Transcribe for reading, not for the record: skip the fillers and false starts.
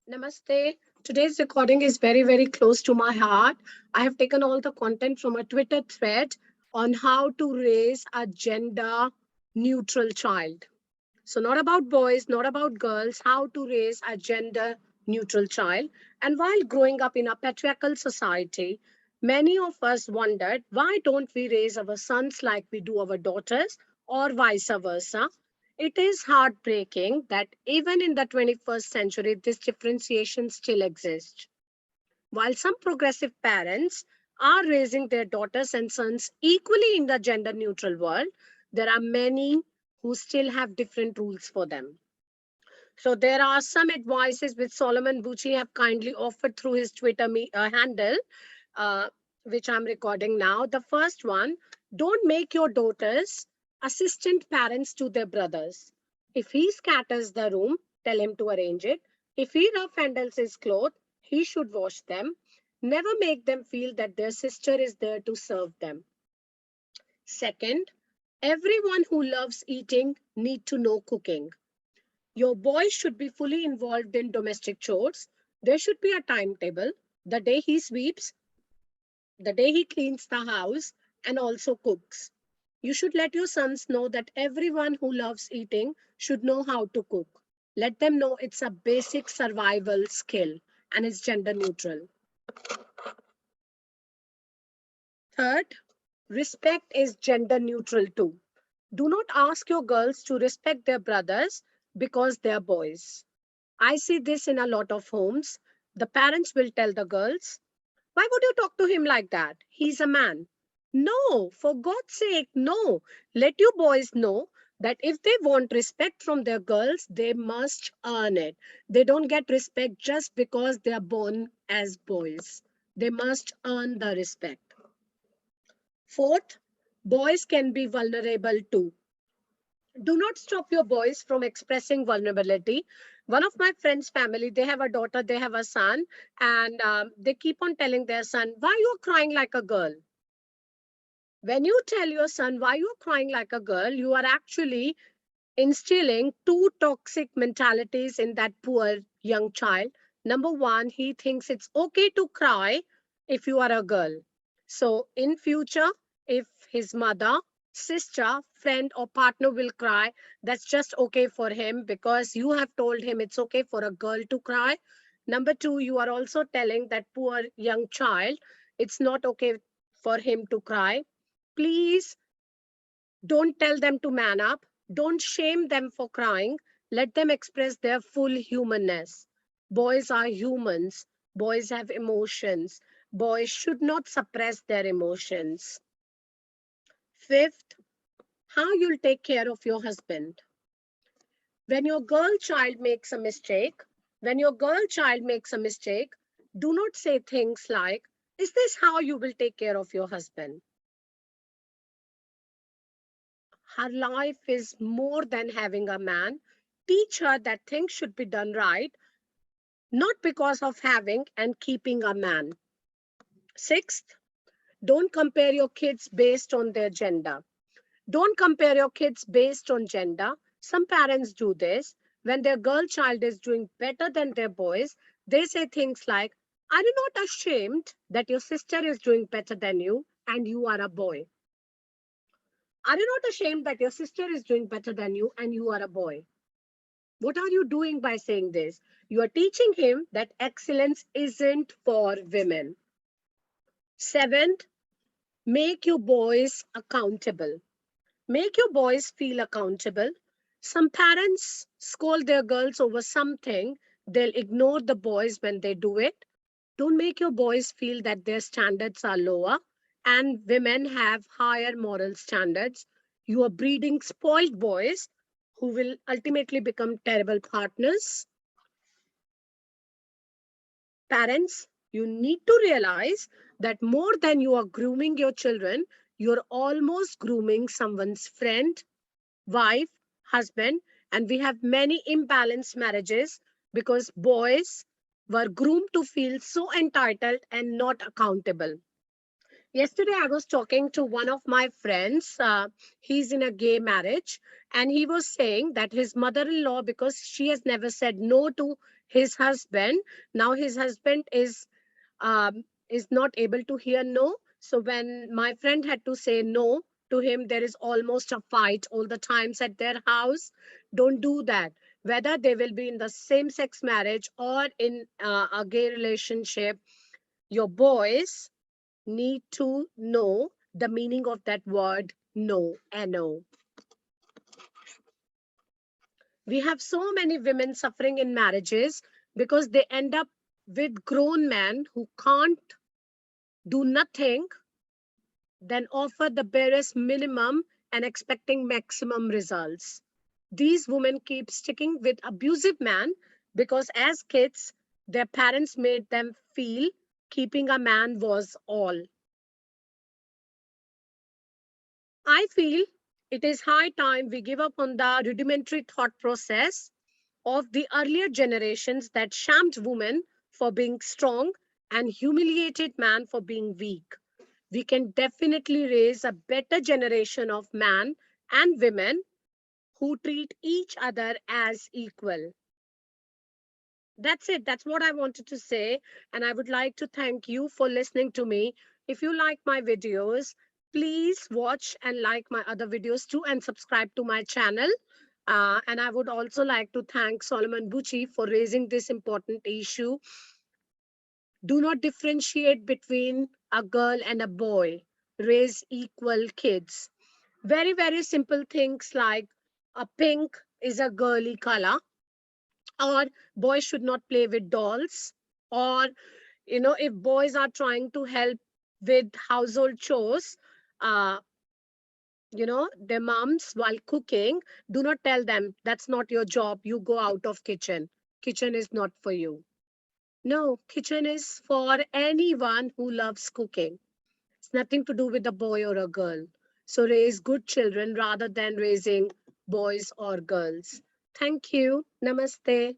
Namaste. Today's recording is very, very close to my heart. I have taken all the content from a Twitter thread on how to raise a gender neutral child. So, not about boys, not about girls, how to raise a gender neutral child. And while growing up in a patriarchal society, many of us wondered why don't we raise our sons like we do our daughters or vice versa. It is heartbreaking that even in the 21st century, this differentiation still exists. While some progressive parents are raising their daughters and sons equally in the gender neutral world, there are many who still have different rules for them. So there are some advices which Solomon Bucci have kindly offered through his handle, uh, which I'm recording now. The first one, don't make your daughters assistant parents to their brothers. If he scatters the room, tell him to arrange it. If he rough handles his clothes, he should wash them. Never make them feel that their sister is there to serve them. Second, everyone who loves eating need to know cooking. Your boy should be fully involved in domestic chores. There should be a timetable, the day he sweeps, the day he cleans the house, and also cooks. You should let your sons know that everyone who loves eating should know how to cook. Let them know it's a basic survival skill and it's gender neutral. Third, respect is gender neutral too. Do not ask your girls to respect their brothers because they're boys. I see this in a lot of homes. The parents will tell the girls, why would you talk to him like that? He's a man. No, for God's sake, no. Let you boys know that if they want respect from their girls, they must earn it. They don't get respect just because they are born as boys. They must earn the respect. Fourth, boys can be vulnerable too. Do not stop your boys from expressing vulnerability. One of my friends' family, they have a daughter, they have a son, and they keep on telling their son, why you are crying like a girl? When you tell your son why you are crying like a girl, you are actually instilling two toxic mentalities in that poor young child. Number one, he thinks it's okay to cry if you are a girl. So in future, if his mother, sister, friend or partner will cry, that's just okay for him because you have told him it's okay for a girl to cry. Number two, you are also telling that poor young child it's not okay for him to cry. Please don't tell them to man up. Don't shame them for crying. Let them express their full humanness. Boys are humans. Boys have emotions. Boys should not suppress their emotions. Fifth, how you'll take care of your husband. When your girl child makes a mistake, when your girl child makes a mistake, do not say things like, is this how you will take care of your husband? Her life is more than having a man. Teach her that things should be done right, not because of having and keeping a man. Sixth, don't compare your kids based on their gender. Don't compare your kids based on gender. Some parents do this. When their girl child is doing better than their boys, they say things like, are you not ashamed that your sister is doing better than you and you are a boy? Are you not ashamed that your sister is doing better than you and you are a boy? What are you doing by saying this? You are teaching him that excellence isn't for women. Seventh, make your boys accountable. Make your boys feel accountable. Some parents scold their girls over something, they'll ignore the boys when they do it. Don't make your boys feel that their standards are lower and women have higher moral standards. You are breeding spoiled boys who will ultimately become terrible partners. Parents, you need to realize that more than you are grooming your children, you're almost grooming someone's friend, wife, husband, and we have many imbalanced marriages because boys were groomed to feel so entitled and not accountable. Yesterday, I was talking to one of my friends. He's in a gay marriage, and he was saying that his mother in law, because she has never said no to his husband, now his husband is not able to hear no. So, when my friend had to say no to him, there is almost a fight all the times at their house. Don't do that. Whether they will be in the same sex marriage or in a gay relationship, your boys need to know the meaning of that word no, no. We have so many women suffering in marriages because they end up with grown men who can't do nothing, then offer the barest minimum and expecting maximum results. These women keep sticking with abusive men because as kids, their parents made them feel keeping a man was all. I feel it is high time we give up on the rudimentary thought process of the earlier generations that shamed women for being strong and humiliated man for being weak. We can definitely raise a better generation of men and women who treat each other as equal. That's it. That's what I wanted to say. And I would like to thank you for listening to me. If you like my videos, please watch and like my other videos too and subscribe to my channel. And I would also like to thank Solomon Bucci for raising this important issue. Do not differentiate between a girl and a boy. Raise equal kids. Very, very simple things like a pink is a girly color, or boys should not play with dolls, or if boys are trying to help with household chores, uh, their moms while cooking, do not tell them that's not your job, you go out of kitchen is not for you. No, kitchen is for anyone who loves cooking. It's nothing to do with a boy or a girl. So raise good children rather than raising boys or girls. Thank you. Namaste.